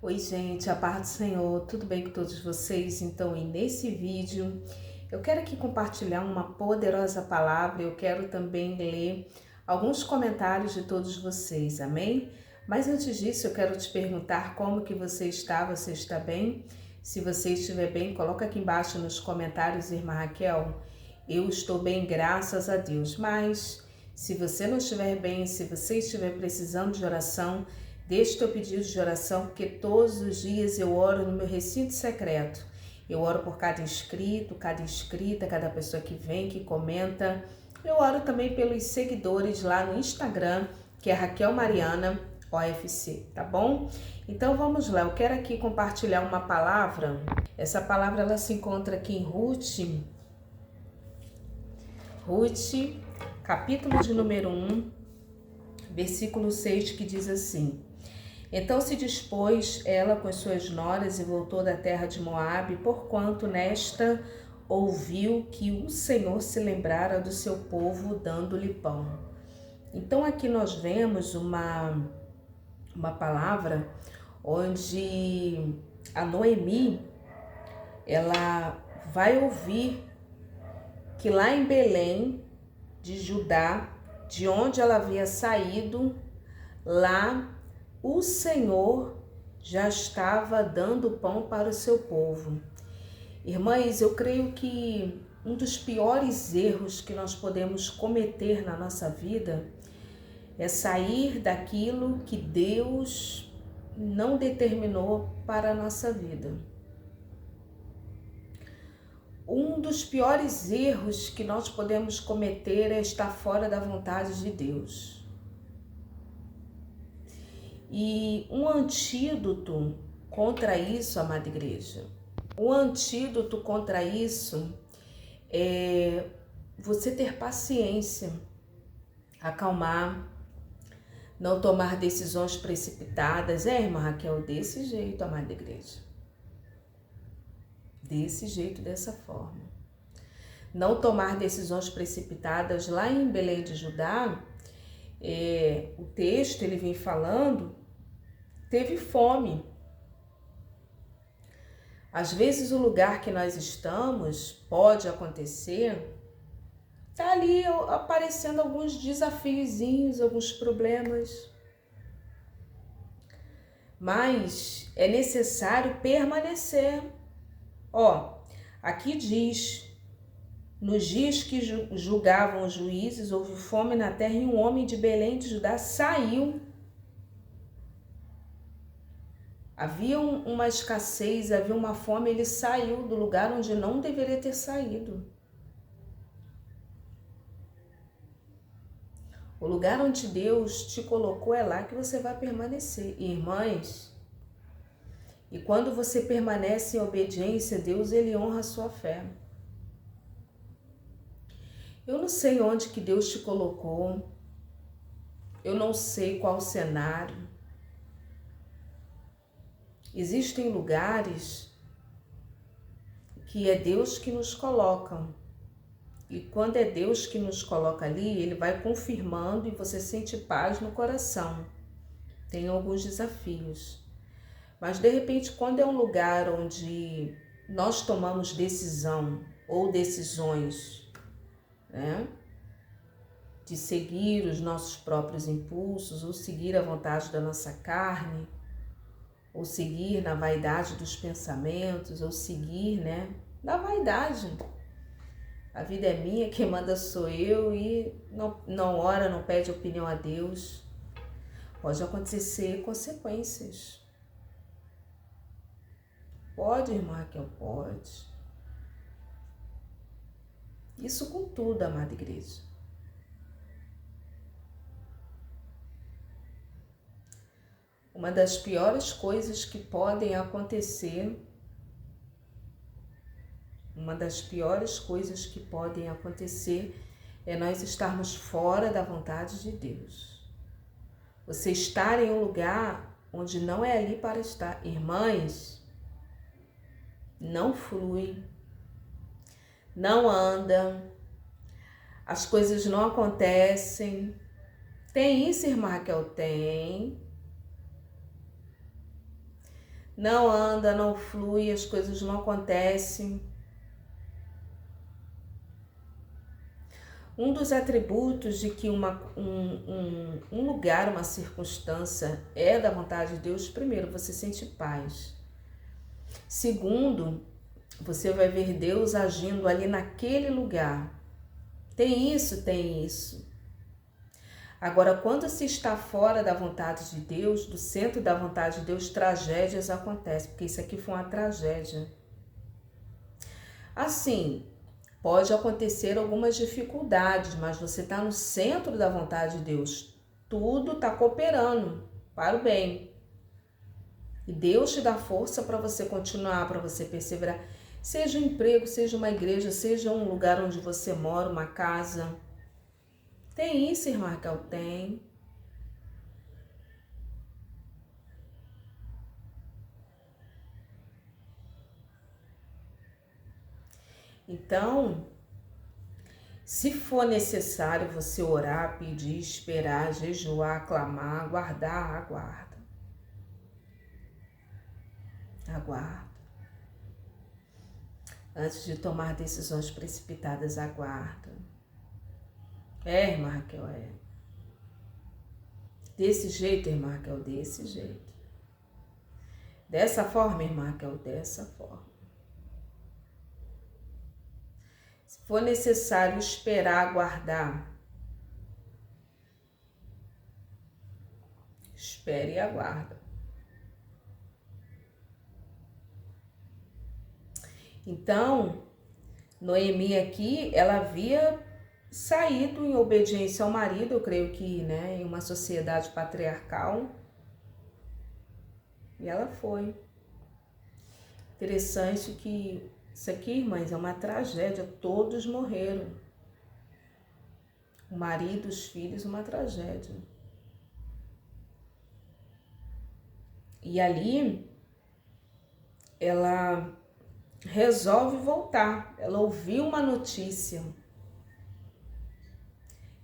Oi gente, a paz do Senhor, tudo bem com todos vocês? Então, e nesse vídeo eu quero aqui compartilhar uma poderosa palavra. Eu quero também ler alguns comentários de todos vocês, amém? Mas antes disso eu quero te perguntar como que você está, você está bem? Se você estiver bem, coloca aqui embaixo nos comentários, irmã Raquel, eu estou bem, graças a Deus. Mas se você não estiver bem, se você estiver precisando de oração, deixe teu pedido de oração, porque todos os dias eu oro no meu recinto secreto. Eu oro por cada inscrito, cada inscrita, cada pessoa que vem, que comenta. Eu oro também pelos seguidores lá no Instagram, que é Raquel Mariana OFC, tá bom? Então vamos lá, eu quero aqui compartilhar uma palavra. Essa palavra ela se encontra aqui em Ruth, capítulo de número 1, versículo 6, que diz assim: Então se dispôs ela com as suas noras e voltou da terra de Moabe, porquanto nesta ouviu que o Senhor se lembrara do seu povo, dando-lhe pão. Então aqui nós vemos uma palavra onde a Noemi, ela vai ouvir que lá em Belém de Judá, de onde ela havia saído, lá o Senhor já estava dando pão para o seu povo. Irmãs, eu creio que um dos piores erros que nós podemos cometer na nossa vida é sair daquilo que Deus não determinou para a nossa vida. Um dos piores erros que nós podemos cometer é estar fora da vontade de Deus. E um antídoto contra isso, amada igreja, um antídoto contra isso é você ter paciência, acalmar, não tomar decisões precipitadas. Irmã Raquel, desse jeito, amada igreja. Desse jeito, dessa forma. Não tomar decisões precipitadas. Lá em Belém de Judá, o texto ele vem falando, teve fome. Às vezes o lugar que nós estamos, pode acontecer, tá ali aparecendo alguns desafiozinhos, alguns problemas. Mas é necessário permanecer. Aqui diz: nos dias que julgavam os juízes, houve fome na terra e um homem de Belém de Judá saiu. Havia uma escassez, havia uma fome, ele saiu do lugar onde não deveria ter saído. O lugar onde Deus te colocou é lá que você vai permanecer. Irmãs, e quando você permanece em obediência a Deus, Ele honra a sua fé. Eu não sei onde que Deus te colocou, eu não sei qual cenário. Existem lugares que é Deus que nos coloca. E quando é Deus que nos coloca ali, Ele vai confirmando e você sente paz no coração. Tem alguns desafios. Mas de repente, quando é um lugar onde nós tomamos decisão ou decisões, né, de seguir os nossos próprios impulsos, ou seguir a vontade da nossa carne, ou seguir na vaidade dos pensamentos, ou seguir, na vaidade. A vida é minha, quem manda sou eu, e não ora, não pede opinião a Deus. Pode acontecer consequências. Pode, irmã Raquel, pode. Isso com tudo, amada igreja. Uma das piores coisas que podem acontecer, é nós estarmos fora da vontade de Deus. Você estar em um lugar onde não é ali para estar. Irmãs, não flui, não anda, as coisas não acontecem. Tem isso, irmã Raquel? Tem. não anda, não flui, as coisas não acontecem. Um dos atributos de que um lugar, uma circunstância é da vontade de Deus, primeiro, você sente paz. Segundo, você vai ver Deus agindo ali naquele lugar. Tem isso, tem isso. Agora, quando se está fora da vontade de Deus, do centro da vontade de Deus, tragédias acontecem, porque isso aqui foi uma tragédia. Assim, pode acontecer algumas dificuldades, mas você está no centro da vontade de Deus. Tudo está cooperando para o bem. E Deus te dá força para você continuar, para você perseverar. Seja um emprego, seja uma igreja, seja um lugar onde você mora, uma casa. Tem isso, irmã Raquel? Tem. Então, se for necessário você orar, pedir, esperar, jejuar, clamar, aguardar, aguarda. Aguarda. Antes de tomar decisões precipitadas, aguarda. Irmã Raquel, Desse jeito, irmã Raquel, desse jeito. Dessa forma, irmã Raquel, dessa forma. Se for necessário esperar, aguardar, espere e aguarda. Então, Noemi aqui, ela havia saído em obediência ao marido, eu creio que, né, em uma sociedade patriarcal, e ela foi. Interessante que isso aqui, irmãs, é uma tragédia, todos morreram. O marido, os filhos, uma tragédia. E ali, ela resolve voltar. Ela ouviu uma notícia.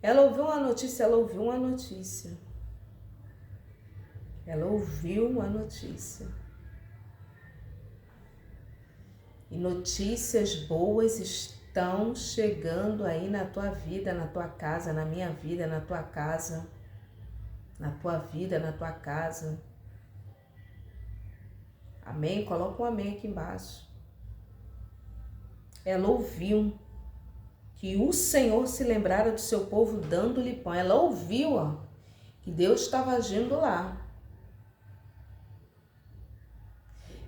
Ela ouviu uma notícia. Ela ouviu uma notícia. E notícias boas estão chegando aí na tua vida, na tua casa, na minha vida, na tua casa, na tua vida, na tua casa. Amém? Coloca um amém aqui embaixo. Ela ouviu que o Senhor se lembrara do seu povo dando-lhe pão. Ela ouviu, que Deus estava agindo lá.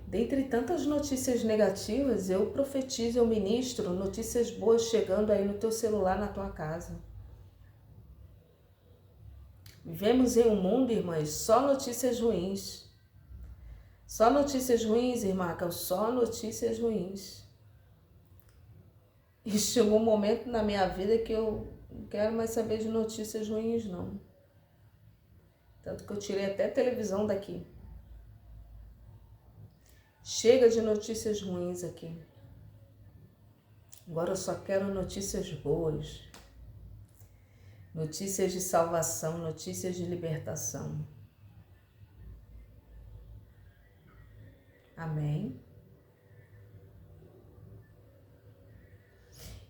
Dentre tantas notícias negativas, eu profetizo, eu ministro notícias boas chegando aí no teu celular, na tua casa. Vivemos em um mundo, irmãs, só notícias ruins. Só notícias ruins, irmã Raquel, só notícias ruins. E chegou um momento na minha vida que eu não quero mais saber de notícias ruins, não. Tanto que eu tirei até a televisão daqui. Chega de notícias ruins aqui. Agora eu só quero notícias boas. Notícias de salvação, notícias de libertação. Amém?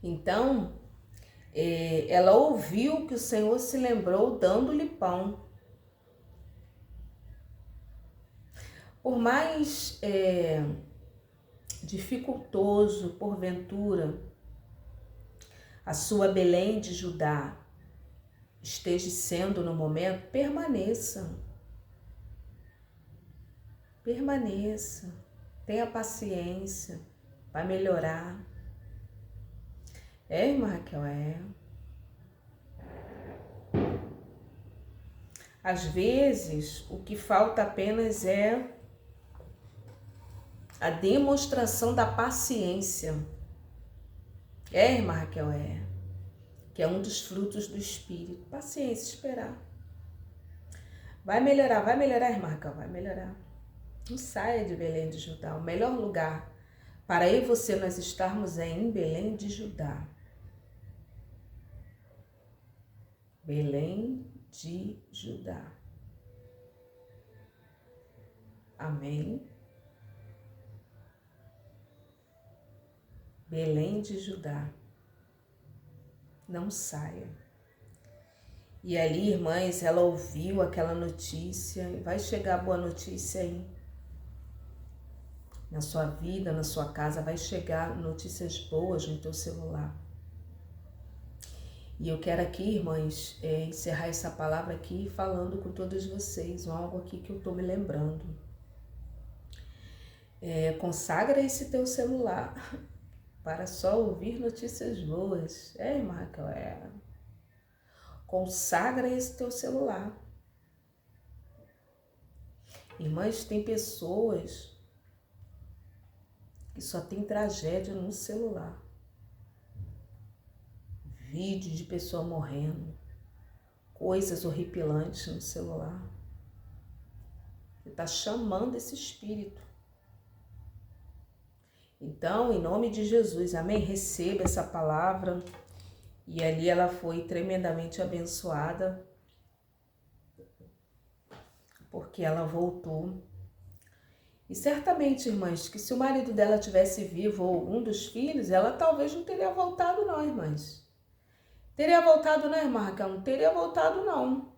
Então, ela ouviu que o Senhor se lembrou dando-lhe pão. Por mais dificultoso, porventura, a sua Belém de Judá esteja sendo no momento, permaneça. Permaneça. Tenha paciência. Vai melhorar. Irmã Raquel, Às vezes, o que falta apenas é a demonstração da paciência. Irmã Raquel, que é um dos frutos do Espírito. Paciência, esperar. Vai melhorar, irmã Raquel, vai melhorar. Não saia de Belém de Judá. O melhor lugar para eu e você nós estarmos é em Belém de Judá. Belém de Judá. Amém? Belém de Judá. Não saia. E ali, irmãs, ela ouviu aquela notícia. Vai chegar boa notícia aí. Na sua vida, na sua casa, vai chegar notícias boas no teu celular. E eu quero aqui, irmãs, encerrar essa palavra aqui falando com todos vocês, algo aqui que eu estou me lembrando. Consagra esse teu celular para só ouvir notícias boas. Irmã Raquel, consagra esse teu celular. Irmãs, tem pessoas que só tem tragédia no celular. Vídeo de pessoa morrendo, coisas horripilantes no celular. Você está chamando esse espírito. Então, em nome de Jesus, amém? Receba essa palavra. E ali ela foi tremendamente abençoada, porque ela voltou. E certamente, irmãs, que se o marido dela tivesse vivo ou algum dos filhos, ela talvez não teria voltado não, irmãs. Teria voltado não, irmã Raquel? Não teria voltado não.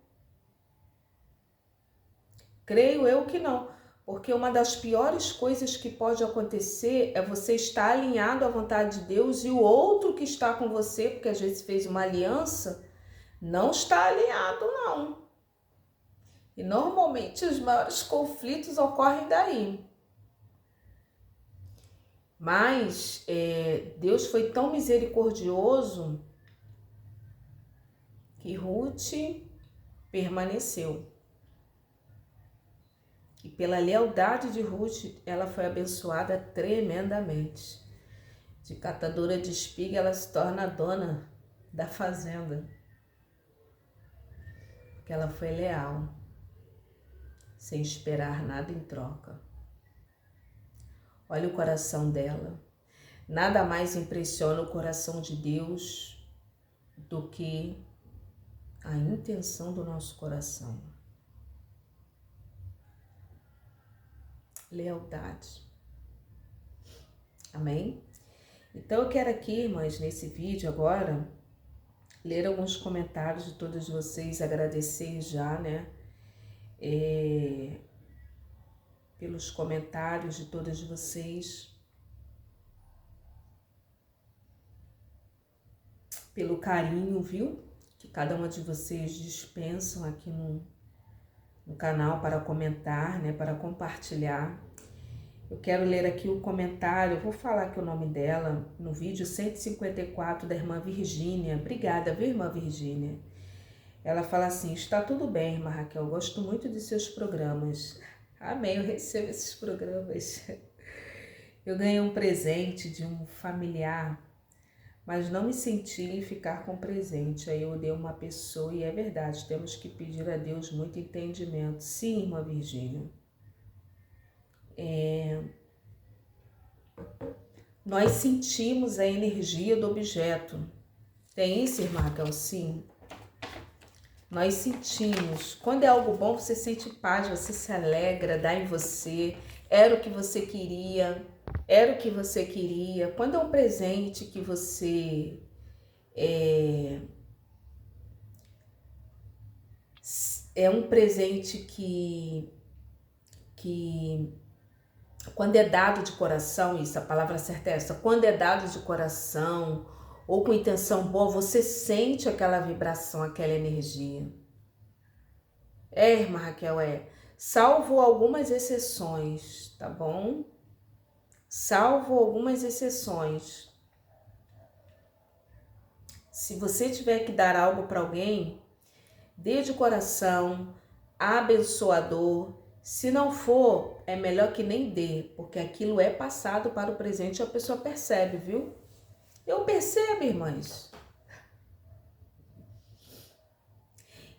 Creio eu que não. Porque uma das piores coisas que pode acontecer é você estar alinhado à vontade de Deus e o outro que está com você, porque às vezes fez uma aliança, não está alinhado não. E normalmente os maiores conflitos ocorrem daí. Mas Deus foi tão misericordioso que Ruth permaneceu. E pela lealdade de Ruth, ela foi abençoada tremendamente. De catadora de espiga, ela se torna a dona da fazenda. Porque ela foi leal, sem esperar nada em troca. Olha o coração dela. Nada mais impressiona o coração de Deus do que a intenção do nosso coração. Lealdade. Amém? Então eu quero aqui, irmãs, nesse vídeo agora, ler alguns comentários de todos vocês, agradecer já, né? Pelos comentários de todos vocês, pelo carinho, viu? Que cada uma de vocês dispensam aqui no canal para comentar, né? Para compartilhar. Eu quero ler aqui o comentário, vou falar aqui o nome dela, no vídeo 154 da irmã Virgínia. Obrigada, viu, irmã Virgínia? Ela fala assim: está tudo bem, irmã Raquel, gosto muito de seus programas. Amém, eu recebo esses programas. Eu ganhei um presente de um familiar, mas não me senti em ficar com presente. Aí eu dei uma pessoa e é verdade, temos que pedir a Deus muito entendimento. Sim, irmã Virgínia. Nós sentimos a energia do objeto. Tem isso, irmã Raquel? Sim. Nós sentimos. Quando é algo bom, você sente paz, você se alegra, dá em você. Era o que você queria. Era o que você queria. Quando é um presente que você é um presente que quando é dado de coração, isso, a palavra certa é essa, quando é dado de coração ou com intenção boa, você sente aquela vibração, aquela energia. Irmã Raquel, salvo algumas exceções, tá bom? Salvo algumas exceções. Se você tiver que dar algo para alguém, dê de coração, abençoador. Se não for, é melhor que nem dê, porque aquilo é passado para o presente e a pessoa percebe, viu? Eu percebo, irmãs.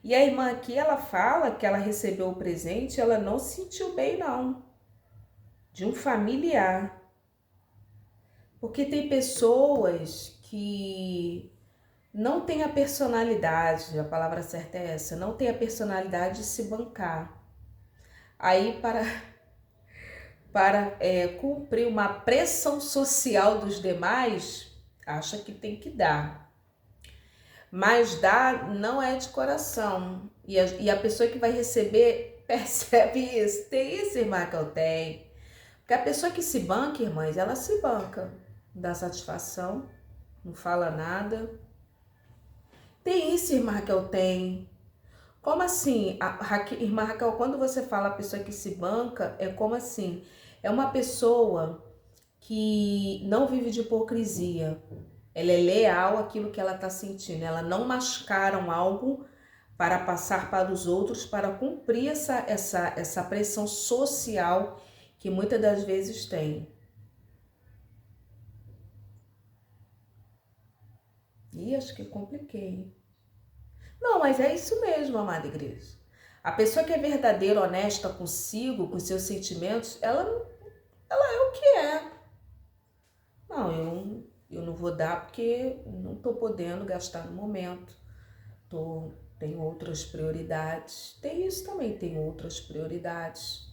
E a irmã aqui, ela fala que ela recebeu o presente, ela não se sentiu bem, não. De um familiar. Porque tem pessoas que não têm a personalidade, a palavra certa é essa, não tem a personalidade de se bancar. Aí, para cumprir uma pressão social dos demais, acha que tem que dar. Mas dar não é de coração. E a pessoa que vai receber percebe isso. Tem isso, irmã, que eu tenho. Porque a pessoa que se banca, irmãs, ela se banca. Não dá satisfação, não fala nada. Tem isso, irmã, que eu tenho. Como assim? Irmã Raquel, quando você fala a pessoa que se banca, é como assim? É uma pessoa que não vive de hipocrisia. Ela é leal àquilo que ela está sentindo. Ela não mascara algo para passar para os outros, para cumprir essa pressão social que muitas das vezes tem. Ih, acho que compliquei. Não, mas é isso mesmo, amada igreja. A pessoa que é verdadeira, honesta consigo, com seus sentimentos, ela é o que é. Não, eu não vou dar porque não estou podendo gastar no momento. Tenho outras prioridades. Tem isso também, tenho outras prioridades.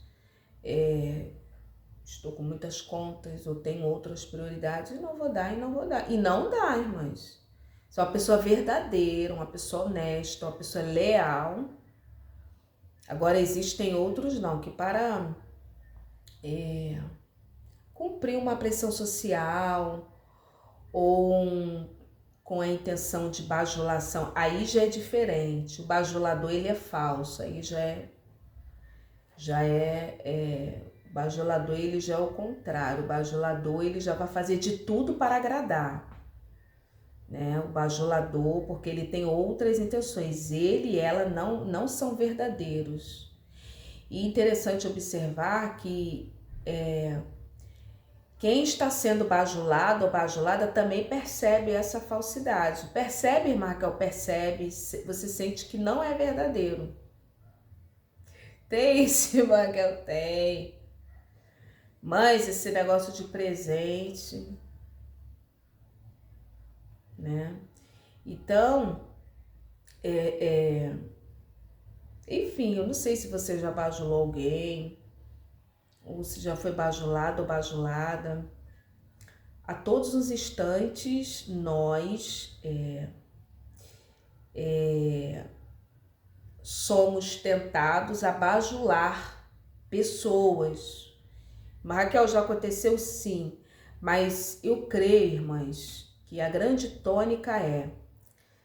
Estou com muitas contas, ou tenho outras prioridades, e não vou dar, e não vou dar. E não dá, irmãs. Se é uma pessoa verdadeira, uma pessoa honesta, uma pessoa leal. Agora existem outros não, que para cumprir uma pressão social ou com a intenção de bajulação, aí já é diferente. O bajulador, ele é falso, aí o bajulador, ele já é o contrário. O bajulador, ele já vai fazer de tudo para agradar, né? O bajulador, porque ele tem outras intenções. Ele e ela não são verdadeiros. E interessante observar que quem está sendo bajulado ou bajulada também percebe essa falsidade. Percebe, irmã Raquel? Percebe. Você sente que não é verdadeiro. Tem, irmã Raquel? Tem. Mas esse negócio de presente, né? Então, enfim, eu não sei se você já bajulou alguém, ou se já foi bajulado ou bajulada. A todos os instantes, nós somos tentados a bajular pessoas. Mas, Raquel, já aconteceu sim, mas eu creio, irmãs, que a grande tônica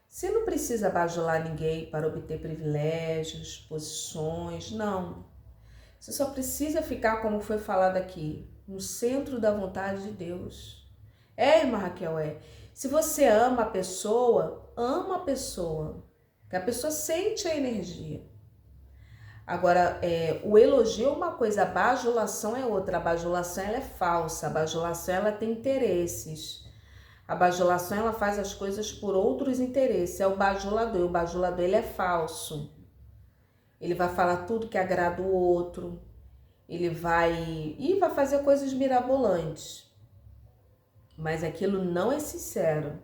você não precisa bajular ninguém para obter privilégios, posições, não. Você só precisa ficar, como foi falado aqui, no centro da vontade de Deus. Irmã Raquel, Se você ama a pessoa, que a pessoa sente a energia. Agora, o elogio é uma coisa, a bajulação é outra. A bajulação, ela é falsa, a bajulação, ela tem interesses. A bajulação, ela faz as coisas por outros interesses. É o bajulador. O bajulador, ele é falso. Ele vai falar tudo que agrada o outro. Ele vai fazer coisas mirabolantes. Mas aquilo não é sincero.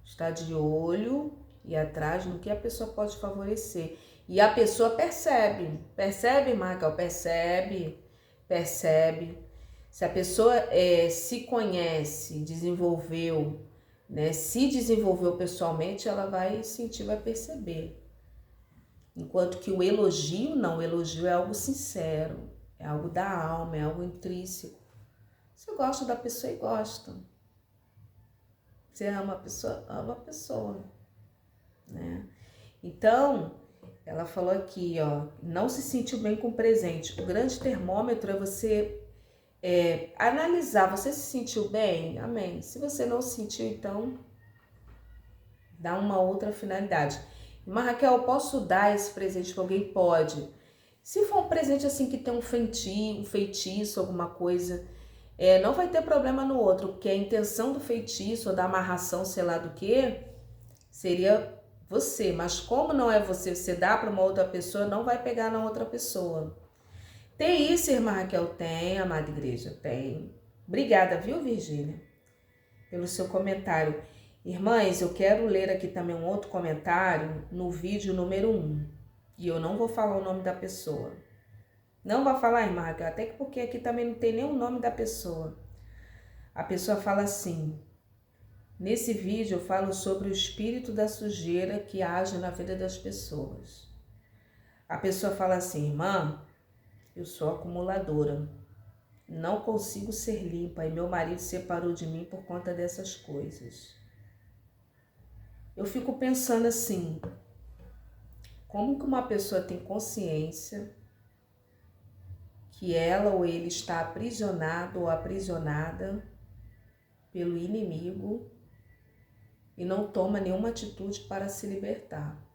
Está de olho e atrás no que a pessoa pode favorecer. E a pessoa percebe. Percebe, Marcal? Percebe. Se a pessoa se conhece, desenvolveu, né? Se desenvolveu pessoalmente, ela vai sentir, vai perceber. Enquanto que o elogio, não. O elogio é algo sincero, é algo da alma, é algo intrínseco. Você gosta da pessoa e gosta. Você ama a pessoa, né? Então, ela falou aqui, não se sentiu bem com o presente. O grande termômetro é você analisar. Você se sentiu bem? Amém. Se você não se sentiu, então, dá uma outra finalidade. Mas, Raquel, eu posso dar esse presente para alguém? Pode. Se for um presente assim que tem um feitiço, alguma coisa, não vai ter problema no outro, porque a intenção do feitiço ou da amarração, sei lá do que, seria você. Mas como não é você, você dá para uma outra pessoa, não vai pegar na outra pessoa. Tem isso, irmã Raquel? Tem, amada igreja, tem. Obrigada, viu, Virgínia, pelo seu comentário. Irmãs, eu quero ler aqui também um outro comentário no vídeo número 1. E eu não vou falar o nome da pessoa. Não vai falar, irmã Raquel, até que porque aqui também não tem nem o nome da pessoa. A pessoa fala assim: nesse vídeo eu falo sobre o espírito da sujeira que age na vida das pessoas. A pessoa fala assim: irmã, eu sou acumuladora, não consigo ser limpa e meu marido separou de mim por conta dessas coisas. Eu fico pensando assim, como que uma pessoa tem consciência que ela ou ele está aprisionado ou aprisionada pelo inimigo e não toma nenhuma atitude para se libertar?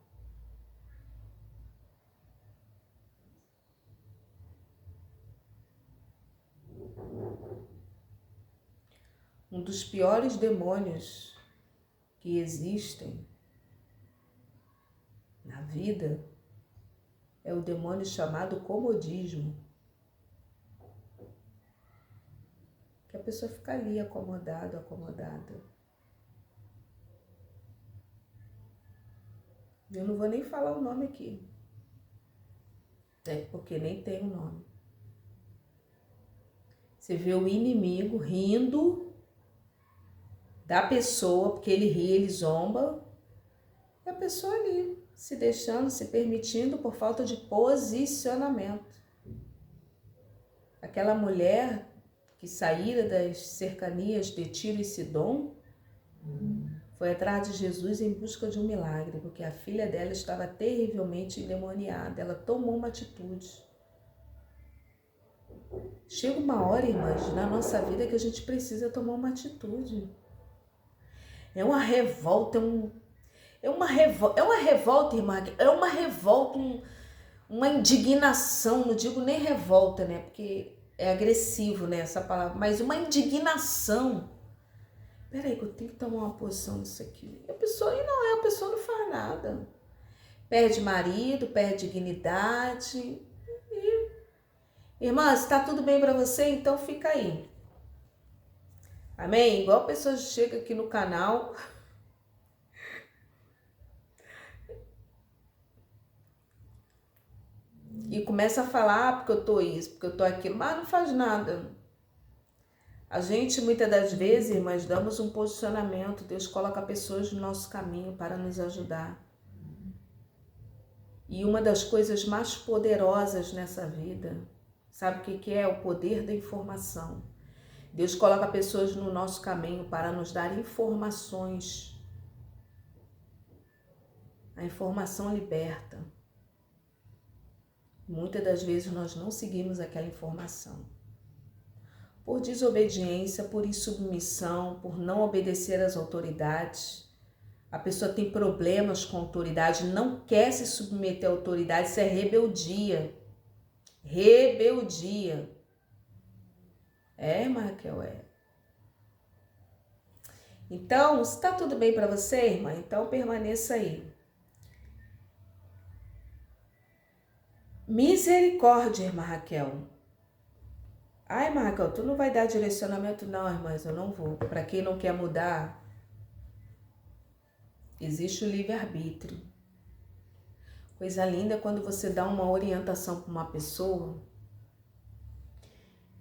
Um dos piores demônios que existem na vida é o demônio chamado comodismo. Que a pessoa fica ali acomodada. Eu não vou nem falar o nome aqui, porque nem tem o nome. Você vê o inimigo rindo da pessoa, porque ele ri, ele zomba, e a pessoa ali, se deixando, se permitindo por falta de posicionamento. Aquela mulher que saíra das cercanias de Tiro e Sidom foi atrás de Jesus em busca de um milagre, porque a filha dela estava terrivelmente endemoniada. Ela tomou uma atitude. Chega uma hora, irmãs, na nossa vida que a gente precisa tomar uma atitude. É uma revolta, é uma revolta, irmã, é uma revolta, uma indignação, não digo nem revolta, né, porque é agressivo, né, essa palavra, mas uma indignação. Peraí, que eu tenho que tomar uma posição nisso aqui. A pessoa não faz nada. Perde marido, perde dignidade. Irmã, se tá tudo bem para você, então fica aí. Amém? Igual a pessoa chega aqui no canal e começa a falar porque eu tô isso, porque eu tô aquilo, mas não faz nada. A gente, muitas das vezes, irmãs, damos um posicionamento, Deus coloca pessoas no nosso caminho para nos ajudar. E uma das coisas mais poderosas nessa vida, sabe o que é? O poder da informação. Deus coloca pessoas no nosso caminho para nos dar informações. A informação liberta. Muitas das vezes nós não seguimos aquela informação. Por desobediência, por insubmissão, por não obedecer às autoridades. A pessoa tem problemas com a autoridade, não quer se submeter à autoridade, isso é rebeldia. Rebeldia. Irmã Raquel, Então, se está tudo bem para você, irmã, então permaneça aí. Misericórdia, irmã Raquel. Ai, irmã Raquel, tu não vai dar direcionamento? Não, irmãs, eu não vou. Para quem não quer mudar, existe o livre-arbítrio. Coisa linda é quando você dá uma orientação para uma pessoa.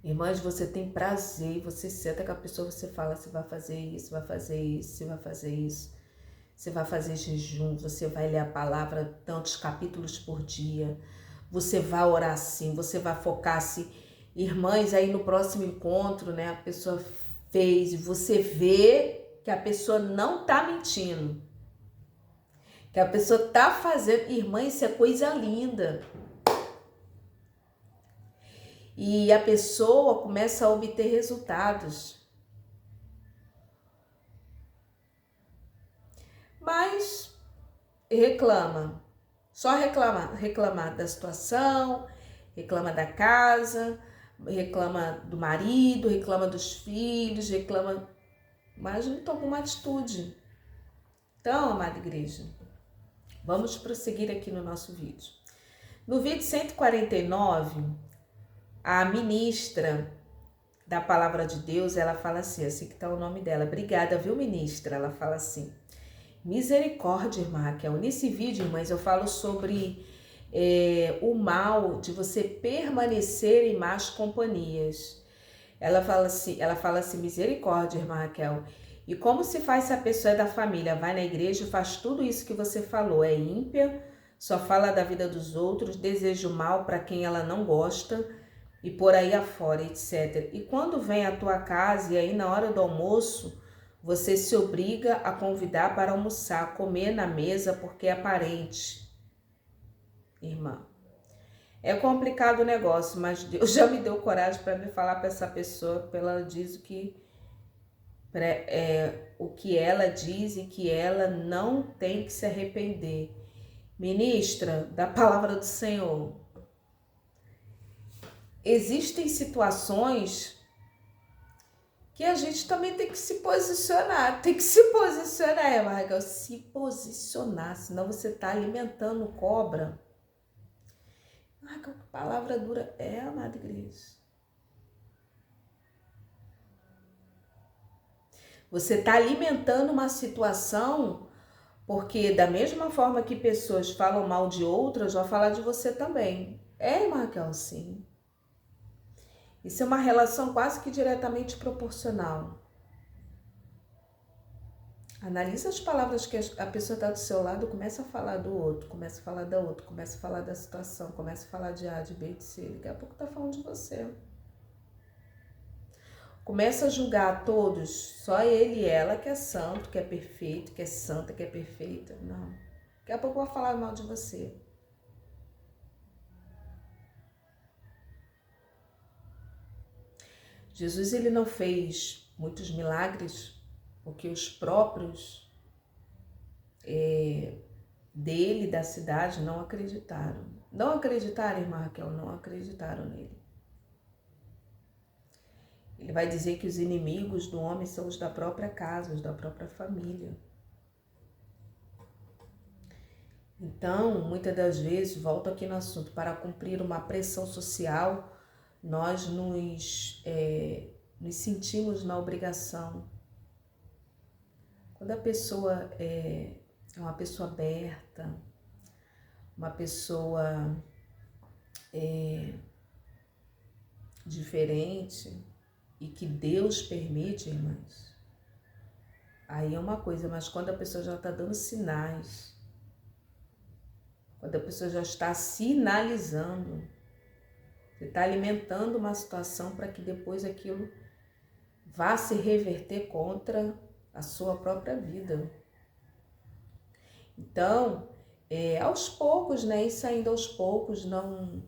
Irmãs, você tem prazer, você senta com a pessoa, você fala, você vai fazer isso, vai fazer isso, você vai fazer isso. Você vai fazer jejum, você vai ler a palavra tantos capítulos por dia. Você vai orar assim, você vai focar assim. Irmãs, aí no próximo encontro, né, a pessoa fez e você vê que a pessoa não tá mentindo. Que a pessoa tá fazendo. Irmã, isso é coisa linda. E a pessoa começa a obter resultados. Mas reclama. Só reclamar da situação, reclama da casa, reclama do marido, reclama dos filhos, reclama, mas não toma uma atitude. Então, amada igreja, vamos prosseguir aqui no nosso vídeo. No vídeo 149, a ministra da Palavra de Deus, ela fala assim que tá o nome dela. Obrigada, viu, ministra? Ela fala assim: misericórdia, irmã Raquel. Nesse vídeo, irmãs, eu falo sobre o mal de você permanecer em más companhias. Ela fala assim, misericórdia, irmã Raquel. E como se faz se a pessoa é da família, vai na igreja e faz tudo isso que você falou, é ímpia, só fala da vida dos outros, deseja o mal para quem ela não gosta e por aí afora, etc. E quando vem à tua casa e aí na hora do almoço, você se obriga a convidar para almoçar, comer na mesa porque é parente. Irmã, é complicado o negócio, mas Deus já me deu coragem para me falar para essa pessoa, porque ela diz o que ela diz e que ela não tem que se arrepender. Ministra da palavra do Senhor, existem situações que a gente também tem que se posicionar, Marga, se posicionar, senão você está alimentando cobra. Marga, que palavra dura é, amada igreja. Você está alimentando uma situação, porque da mesma forma que pessoas falam mal de outras, vão falar de você também. É, Raquel, sim. Isso é uma relação quase que diretamente proporcional. Analisa as palavras que a pessoa está do seu lado, começa a falar do outro, começa a falar da outra, começa a falar da situação, começa a falar de A, de B, de C. Daqui a pouco está falando de você. Começa a julgar a todos, só ele e ela que é santo, que é perfeito, que é santa, que é perfeita. Não. Daqui a pouco vai falar mal de você. Jesus, ele não fez muitos milagres porque os próprios dele, da cidade, não acreditaram. Não acreditaram, irmã Raquel, não acreditaram nele. Ele vai dizer que os inimigos do homem são os da própria casa, os da própria família. Então, muitas das vezes, volto aqui no assunto, para cumprir uma pressão social, nós nos sentimos na obrigação. Quando a pessoa é uma pessoa aberta, uma pessoa diferente e que Deus permite, irmãs, aí é uma coisa, mas quando a pessoa já está dando sinais, quando a pessoa já está sinalizando, você está alimentando uma situação para que depois aquilo vá se reverter contra a sua própria vida. Então, aos poucos, né? Isso ainda aos poucos, não...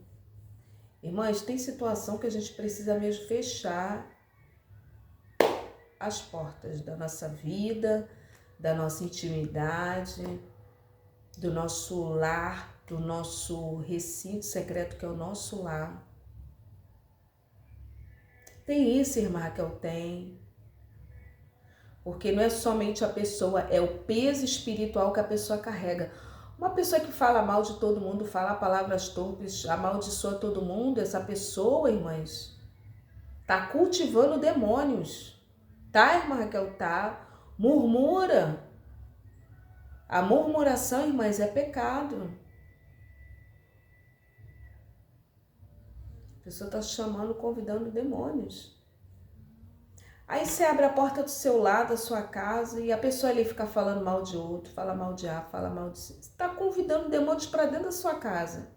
Irmãs, tem situação que a gente precisa mesmo fechar as portas da nossa vida, da nossa intimidade, do nosso lar, do nosso recinto secreto que é o nosso lar. Tem isso, irmã Raquel, tem. Porque não é somente a pessoa, é o peso espiritual que a pessoa carrega. Uma pessoa que fala mal de todo mundo, fala palavras torpes, amaldiçoa todo mundo, essa pessoa, irmãs, tá cultivando demônios. Tá, irmã Raquel? Tá. Murmura. A murmuração, irmãs, é pecado. A pessoa tá chamando, convidando demônios. Aí você abre a porta do seu lado, da sua casa, e a pessoa ali fica falando mal de outro, fala mal de A, fala mal de C. Você está convidando demônios para dentro da sua casa.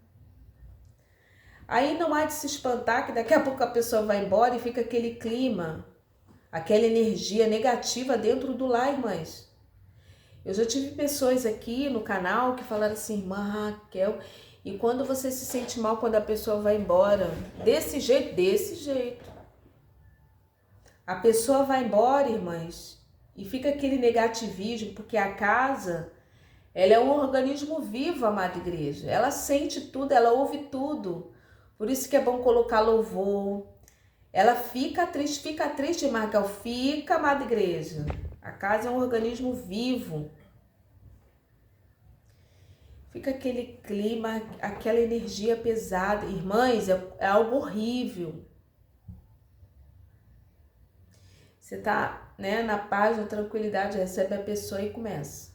Aí não há de se espantar que daqui a pouco a pessoa vai embora e fica aquele clima, aquela energia negativa dentro do lar, irmãs. Eu já tive pessoas aqui no canal que falaram assim, irmã Raquel, e quando você se sente mal quando a pessoa vai embora? Desse jeito. A pessoa vai embora, irmãs, e fica aquele negativismo, porque a casa, ela é um organismo vivo, amada igreja. Ela sente tudo, ela ouve tudo. Por isso que é bom colocar louvor. Ela fica triste, Marcal, fica, amada igreja. A casa é um organismo vivo. Fica aquele clima, aquela energia pesada. Irmãs, é algo horrível. Você tá, né, na paz, na tranquilidade, recebe a pessoa e começa.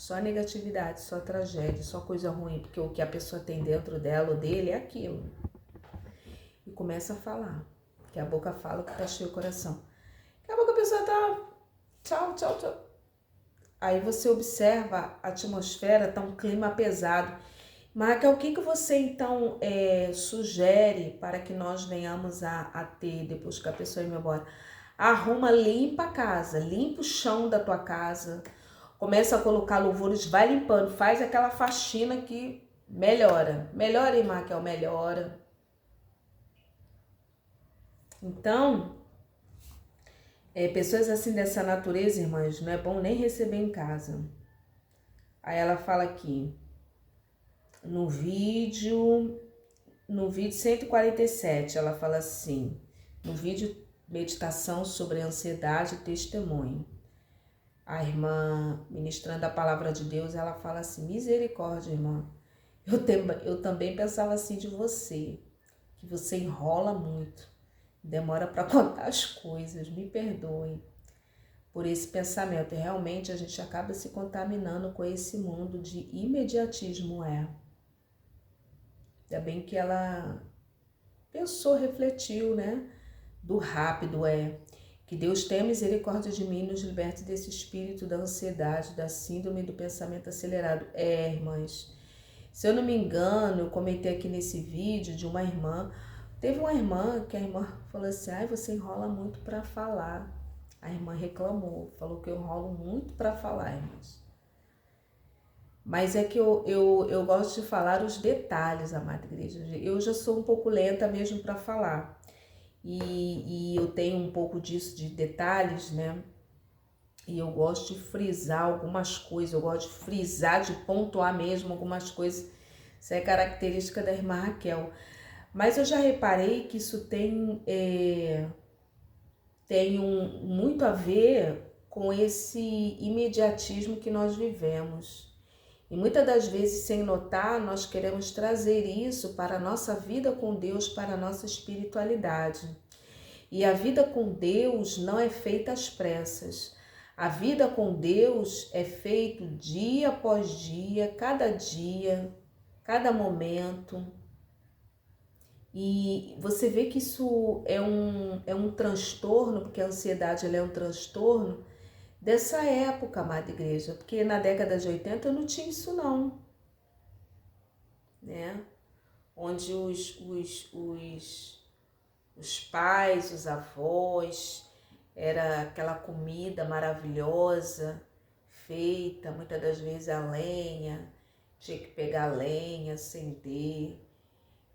só negatividade, só tragédia, só coisa ruim, porque o que a pessoa tem dentro dela ou dele é aquilo. E começa a falar, que a boca fala que tá cheio o coração. Daqui a pouco a pessoa tá tchau, tchau, tchau. Aí você observa a atmosfera, tá um clima pesado. Raquel, o que você então sugere para que nós venhamos a ter, depois que a pessoa ir embora? Arruma, limpa a casa, limpa o chão da tua casa, começa a colocar louvores, vai limpando, faz aquela faxina que melhora. Melhora, hein, Raquel? Melhora. Então, pessoas assim dessa natureza, irmãs, não é bom nem receber em casa. Aí ela fala aqui, no vídeo 147, ela fala assim, no vídeo meditação sobre ansiedade e testemunho. A irmã, ministrando a palavra de Deus, ela fala assim, misericórdia, irmã. Eu também pensava assim de você, que você enrola muito, demora para contar as coisas, me perdoe por esse pensamento. E realmente a gente acaba se contaminando com esse mundo de imediatismo, Ainda bem que ela pensou, refletiu, né? Do rápido, Que Deus tenha misericórdia de mim e nos liberte desse espírito da ansiedade, da síndrome do pensamento acelerado. Irmãs, se eu não me engano, eu comentei aqui nesse vídeo de uma irmã. Teve uma irmã que a irmã falou assim, você enrola muito para falar. A irmã reclamou, falou que eu enrolo muito para falar, irmãs. Mas é que eu gosto de falar os detalhes, amada igreja. Eu já sou um pouco lenta mesmo para falar. E eu tenho um pouco disso de detalhes, né? E eu gosto de frisar algumas coisas, eu gosto de frisar, de pontuar mesmo algumas coisas. Isso é característica da irmã Raquel. Mas eu já reparei que isso tem muito a ver com esse imediatismo que nós vivemos. E muitas das vezes, sem notar, nós queremos trazer isso para a nossa vida com Deus, para a nossa espiritualidade. E a vida com Deus não é feita às pressas. A vida com Deus é feito dia após dia, cada momento. E você vê que isso é um transtorno, porque a ansiedade ela é um transtorno dessa época, amada igreja, porque na década de 80 não tinha isso não, né? Onde os pais, os avós, era aquela comida maravilhosa, feita, muitas das vezes a lenha, tinha que pegar a lenha, acender,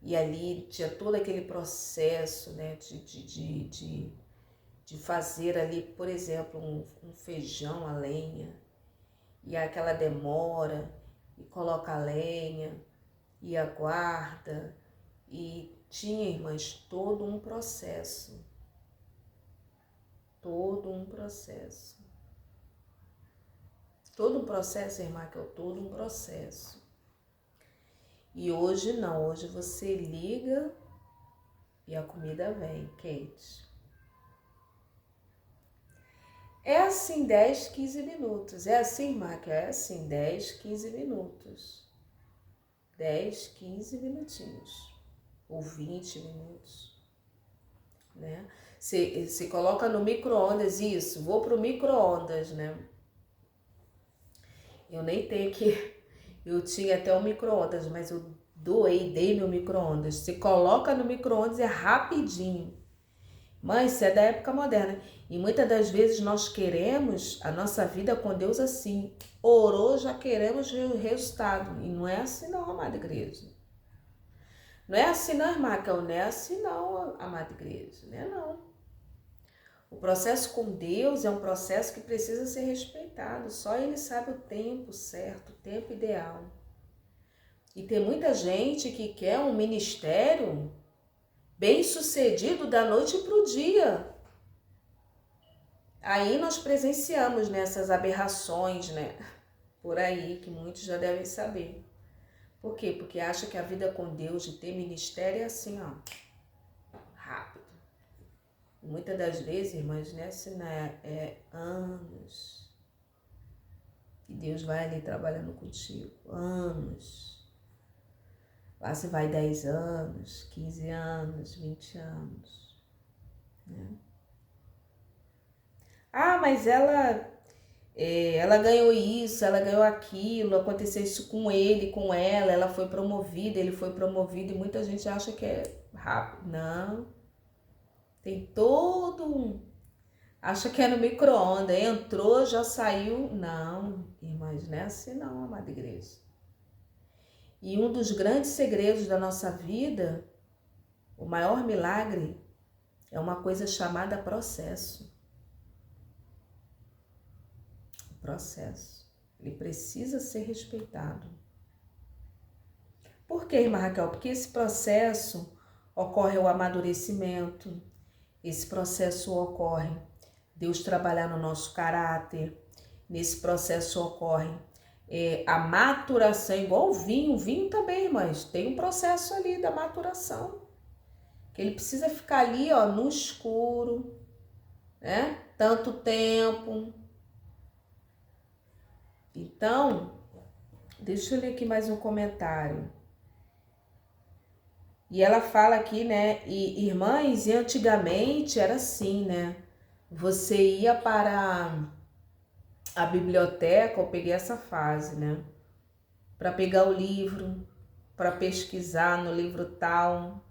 e ali tinha todo aquele processo, né, de fazer ali, por exemplo, um feijão a lenha, e aquela demora, e coloca a lenha, e aguarda, e tinha, irmãs, todo um processo. Todo um processo. Todo um processo, irmã, que é todo um processo. E hoje não, hoje você liga e a comida vem quente. É assim 10, 15 minutos. É assim, irmã, que é assim 10, 15 minutos. 10, 15 minutinhos. Ou 20 minutos, né? Você coloca no micro-ondas, isso, vou pro micro-ondas, né? Eu nem tenho que... Eu tinha até o micro-ondas, mas eu dei meu micro-ondas. Você coloca no micro-ondas, é rapidinho. Mas isso é da época moderna. E muitas das vezes nós queremos a nossa vida com Deus assim. Orou, já queremos o resultado. E não é assim não, amada igreja. Não é assim não, irmã, que não é assim não, amada igreja. Não é não. O processo com Deus é um processo que precisa ser respeitado. Só Ele sabe o tempo certo, o tempo ideal. E tem muita gente que quer um ministério bem-sucedido da noite para o dia. Aí nós presenciamos nessas aberrações, né? Por aí, que muitos já devem saber. Por quê? Porque acha que a vida com Deus, de ter ministério, é assim, ó, rápido. Muitas das vezes, irmãs, né, assim, né, é anos. E Deus vai ali trabalhando contigo. Anos. Lá você vai 10 anos, 15 anos, 20 anos. Né? Ah, mas ela ganhou isso, ela ganhou aquilo, aconteceu isso com ele, com ela foi promovida, ele foi promovido e muita gente acha que é rápido. Não. Tem todo um... Acha que é no micro-ondas, entrou, já saiu. Não, irmãs, não é assim não, amada igreja. E um dos grandes segredos da nossa vida, o maior milagre, é uma coisa chamada processo. O processo. Ele precisa ser respeitado. Por quê, irmã Raquel? Porque esse processo ocorre o amadurecimento, esse processo ocorre Deus trabalhar no nosso caráter, nesse processo ocorre a maturação, igual o vinho também, irmãs, tem um processo ali da maturação, que ele precisa ficar ali, ó, no escuro, né? Tanto tempo. Então, deixa eu ler aqui mais um comentário. E ela fala aqui, né, e irmãs, e antigamente era assim, né? Você ia para a biblioteca, eu peguei essa fase, né? Para pegar o livro, para pesquisar no livro tal.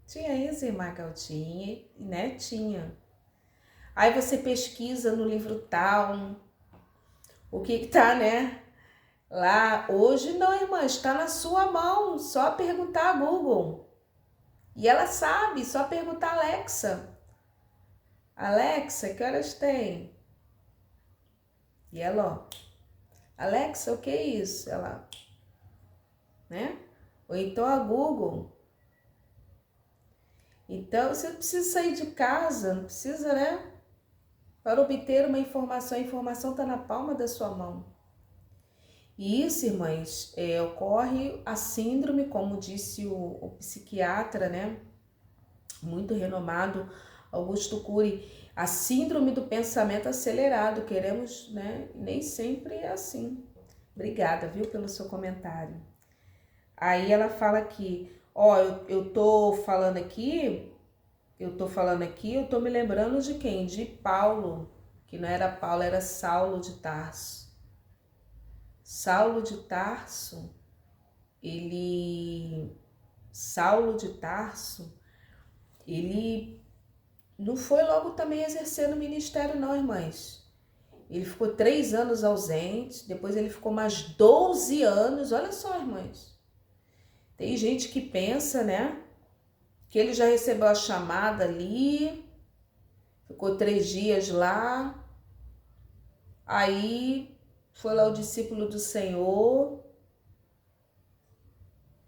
Tinha isso, irmã Caltinha, né? Tinha. Aí você pesquisa no livro tal, o que tá, né? Lá, hoje não, irmã, está na sua mão, só perguntar a Google. E ela sabe, só perguntar a Alexa. Alexa, que horas tem? E ela, ó, Alexa, o que é isso? Ela, né? Ou então a Google. Então, você não precisa sair de casa, não precisa, né? Para obter uma informação, a informação está na palma da sua mão. E isso, irmãs, ocorre a síndrome, como disse o psiquiatra, né? Muito renomado, Augusto Cury, a síndrome do pensamento acelerado. Queremos, né? Nem sempre é assim. Obrigada, viu, pelo seu comentário. Aí ela fala aqui, ó, eu tô falando aqui, eu tô me lembrando de quem? De Paulo, que não era Paulo, era Saulo de Tarso. Saulo de Tarso, ele não foi logo também exercer no ministério não, irmãs. Ele ficou 3 anos ausente, depois ele ficou mais 12 anos, olha só, irmãs. Tem gente que pensa, né, que ele já recebeu a chamada ali, ficou 3 dias lá, aí foi lá o discípulo do Senhor,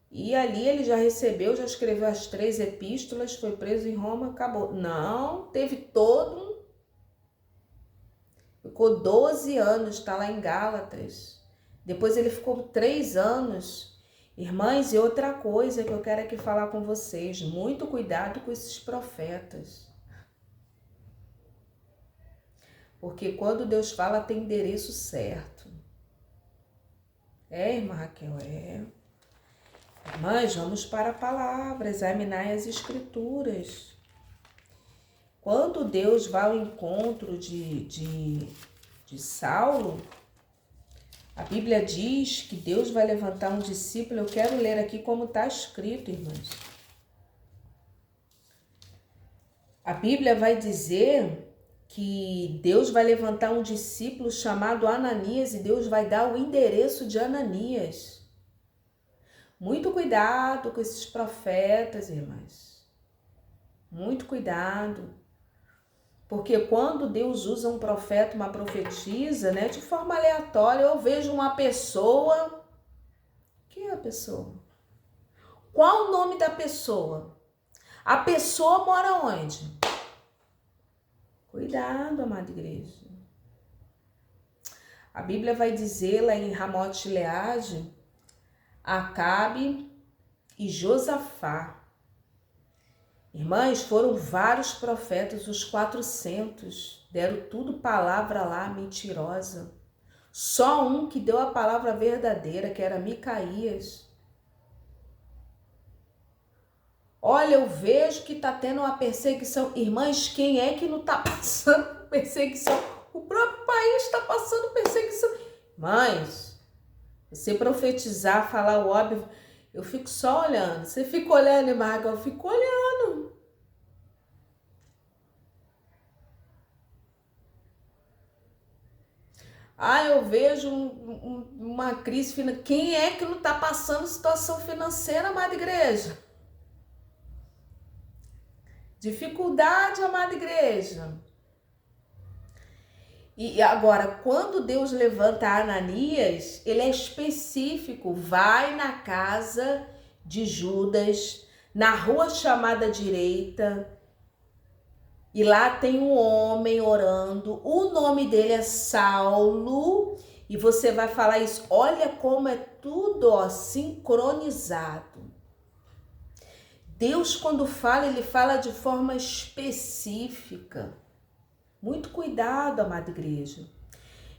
e ali ele já recebeu, já escreveu as 3 epístolas, foi preso em Roma, acabou. Não, teve ficou 12 anos, está lá em Gálatas. Depois ele ficou 3 anos. Irmãs, e outra coisa que eu quero aqui falar com vocês, muito cuidado com esses profetas. Porque quando Deus fala, tem endereço certo. Irmã Raquel, Mas vamos para a palavra, examinar as escrituras. Quando Deus vai ao encontro de Saulo, a Bíblia diz que Deus vai levantar um discípulo. Eu quero ler aqui como está escrito, irmãos. A Bíblia vai dizer que Deus vai levantar um discípulo chamado Ananias e Deus vai dar o endereço de Ananias. Muito cuidado com esses profetas, irmãs. Muito cuidado. Porque quando Deus usa um profeta, uma profetisa, né, de forma aleatória, eu vejo uma pessoa. Quem é a pessoa? Qual o nome da pessoa? A pessoa mora onde? Cuidado, amada igreja. A Bíblia vai dizer lá em Ramote Leade, Acabe e Josafá. Irmãs, foram vários profetas, os 400, deram tudo palavra lá mentirosa. Só um que deu a palavra verdadeira, que era Micaías. Olha, eu vejo que está tendo uma perseguição. Irmãs, quem é que não está passando perseguição? O próprio país está passando perseguição. Mas, você profetizar, falar o óbvio, eu fico só olhando. Você fica olhando, Marga, eu fico olhando. Eu vejo uma crise financeira. Quem é que não está passando situação financeira, amada igreja? Dificuldade, amada igreja. E agora, quando Deus levanta Ananias, ele é específico. Vai na casa de Judas, na rua chamada direita, e lá tem um homem orando. O nome dele é Saulo. E você vai falar isso. Olha como é tudo sincronizado. Deus, quando fala, ele fala de forma específica. Muito cuidado, amada igreja.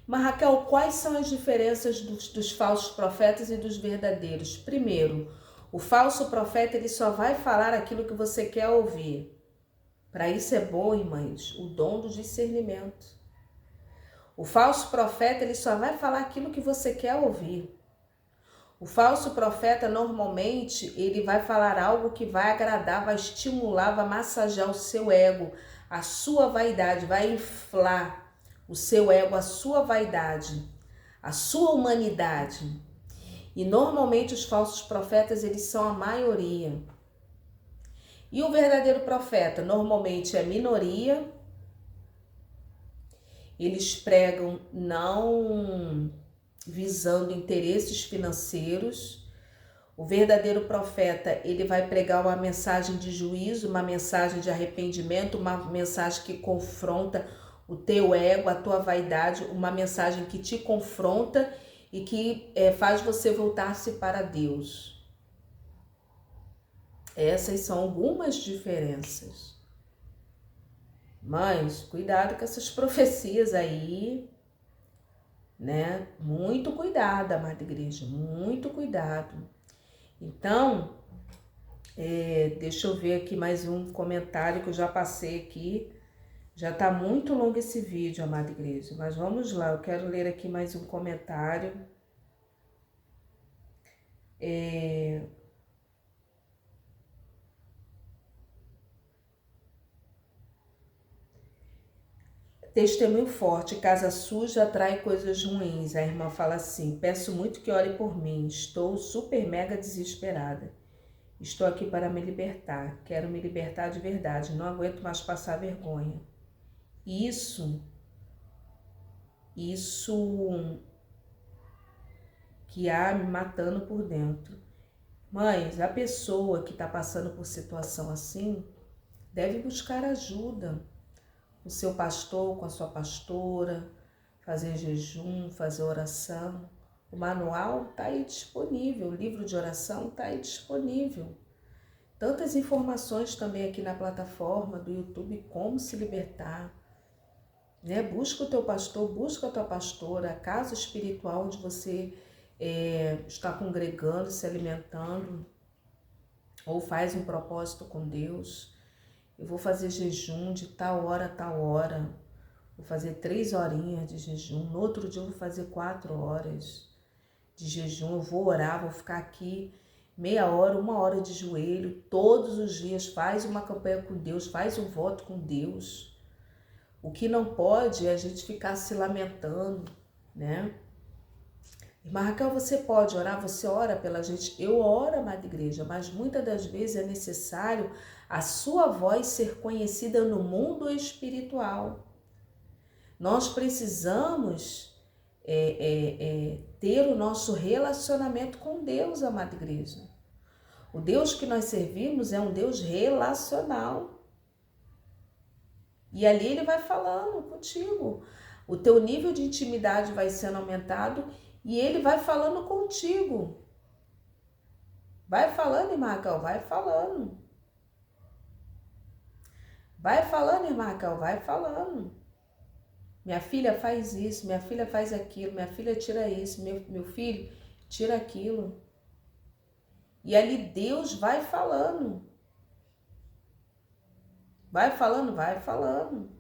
Mas, Raquel, quais são as diferenças dos falsos profetas e dos verdadeiros? Primeiro, o falso profeta, ele só vai falar aquilo que você quer ouvir. Para isso é bom, irmãs, o dom do discernimento. O falso profeta, ele só vai falar aquilo que você quer ouvir. O falso profeta, normalmente, ele vai falar algo que vai agradar, vai estimular, vai massagear o seu ego, a sua vaidade, vai inflar o seu ego, a sua vaidade, a sua humanidade. E normalmente os falsos profetas, eles são a maioria. E o verdadeiro profeta, normalmente é a minoria. Eles pregam não visando interesses financeiros. O verdadeiro profeta, ele vai pregar uma mensagem de juízo, uma mensagem de arrependimento, uma mensagem que confronta o teu ego, a tua vaidade, uma mensagem que te confronta e que faz você voltar-se para Deus. Essas são algumas diferenças. Mas cuidado com essas profecias aí, né? Muito cuidado, amada igreja, muito cuidado. Então, deixa eu ver aqui mais um comentário que eu já passei aqui. Já tá muito longo esse vídeo, amada igreja, mas vamos lá, eu quero ler aqui mais um comentário. Testemunho forte, casa suja atrai coisas ruins. A irmã fala assim: peço muito que ore por mim, estou super mega desesperada. Estou aqui para me libertar, quero me libertar de verdade, não aguento mais passar vergonha. Isso que há me matando por dentro. Mas a pessoa que está passando por situação assim, deve buscar ajuda. O seu pastor, com a sua pastora, fazer jejum, fazer oração. O manual está aí disponível, o livro de oração está aí disponível. Tantas informações também aqui na plataforma do YouTube, como se libertar. Né? Busca o teu pastor, busca a tua pastora, a casa espiritual onde você está congregando, se alimentando, ou faz um propósito com Deus. Eu vou fazer jejum de tal hora a tal hora. Vou fazer 3 horinhas de jejum. No outro dia eu vou fazer 4 horas de jejum. Eu vou orar, vou ficar aqui meia hora, 1 hora de joelho. Todos os dias faz uma campanha com Deus, faz um voto com Deus. O que não pode é a gente ficar se lamentando, né? Irmã Raquel, você pode orar, você ora pela gente. Eu oro, amada igreja, mas muitas das vezes é necessário a sua voz ser conhecida no mundo espiritual. Nós precisamos ter o nosso relacionamento com Deus, amada igreja. O Deus que nós servimos é um Deus relacional. E ali ele vai falando contigo. O teu nível de intimidade vai sendo aumentado e ele vai falando contigo. Vai falando, irmã Raquel, vai falando. Vai falando, irmã Raquel, vai falando. Minha filha faz isso, minha filha faz aquilo, minha filha tira isso, meu filho tira aquilo. E ali Deus vai falando. Vai falando, vai falando.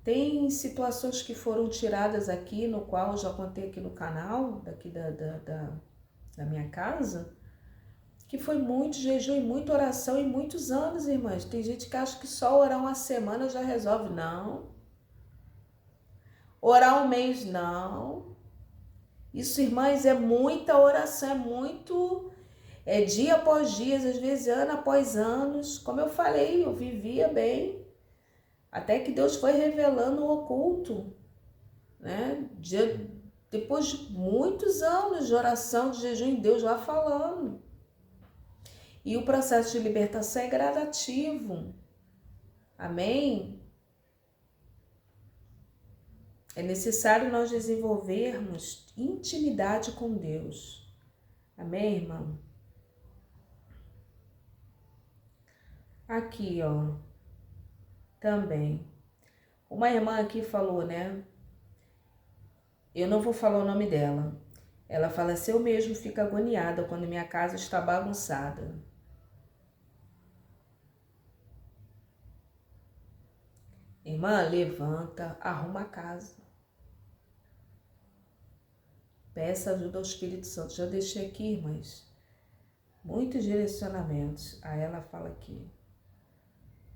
Tem situações que foram tiradas aqui, no qual eu já contei aqui no canal, daqui da minha casa, que foi muito jejum e muita oração e muitos anos, irmãs. Tem gente que acha que só orar uma semana já resolve. Não. Orar um mês, não. Isso, irmãs, é muita oração, é muito... É dia após dia, às vezes ano após anos. Como eu falei, eu vivia bem, até que Deus foi revelando o oculto, né? Depois de muitos anos de oração, de jejum, Deus vai falando. E o processo de libertação é gradativo. Amém? É necessário nós desenvolvermos intimidade com Deus. Amém, irmão? Aqui, ó, também. Uma irmã aqui falou, né? Eu não vou falar o nome dela. Ela fala assim: eu mesmo fico agoniada quando minha casa está bagunçada. Irmã, levanta, arruma a casa. Peça ajuda ao Espírito Santo. Já deixei aqui, irmãs, muitos direcionamentos. Aí ela fala aqui: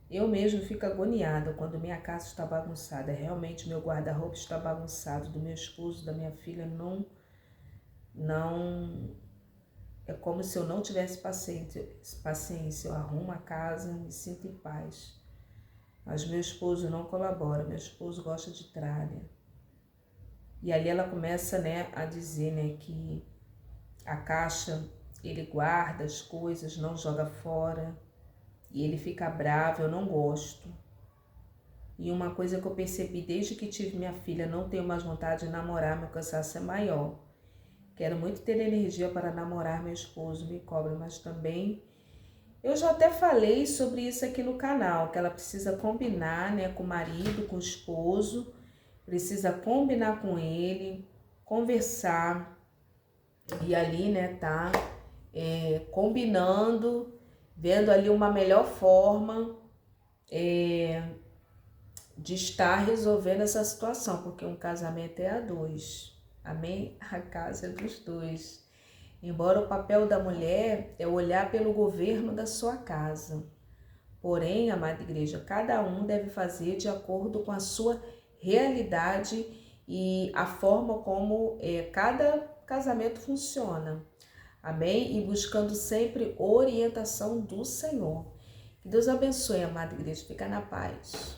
eu mesmo fico agoniada quando minha casa está bagunçada. Realmente meu guarda-roupa está bagunçado, do meu esposo, da minha filha, não... É como se eu não tivesse paciência. Eu arrumo a casa, me sinto em paz. Mas meu esposo não colabora, meu esposo gosta de tralha. E ali ela começa, né, a dizer, né, que a caixa, ele guarda as coisas, não joga fora. E ele fica bravo, eu não gosto. E uma coisa que eu percebi desde que tive minha filha, não tenho mais vontade de namorar, meu cansaço é maior. Quero muito ter energia para namorar, meu esposo me cobra, mas também... Eu já até falei sobre isso aqui no canal, que ela precisa combinar, né, com o marido, com o esposo, precisa combinar com ele, conversar, e ali, né, tá combinando, vendo ali uma melhor forma de estar resolvendo essa situação, porque um casamento é a dois, amém? A casa é dos dois. Embora o papel da mulher é olhar pelo governo da sua casa. Porém, amada igreja, cada um deve fazer de acordo com a sua realidade e a forma como cada casamento funciona. Amém? E buscando sempre orientação do Senhor. Que Deus abençoe, amada igreja. Fica na paz.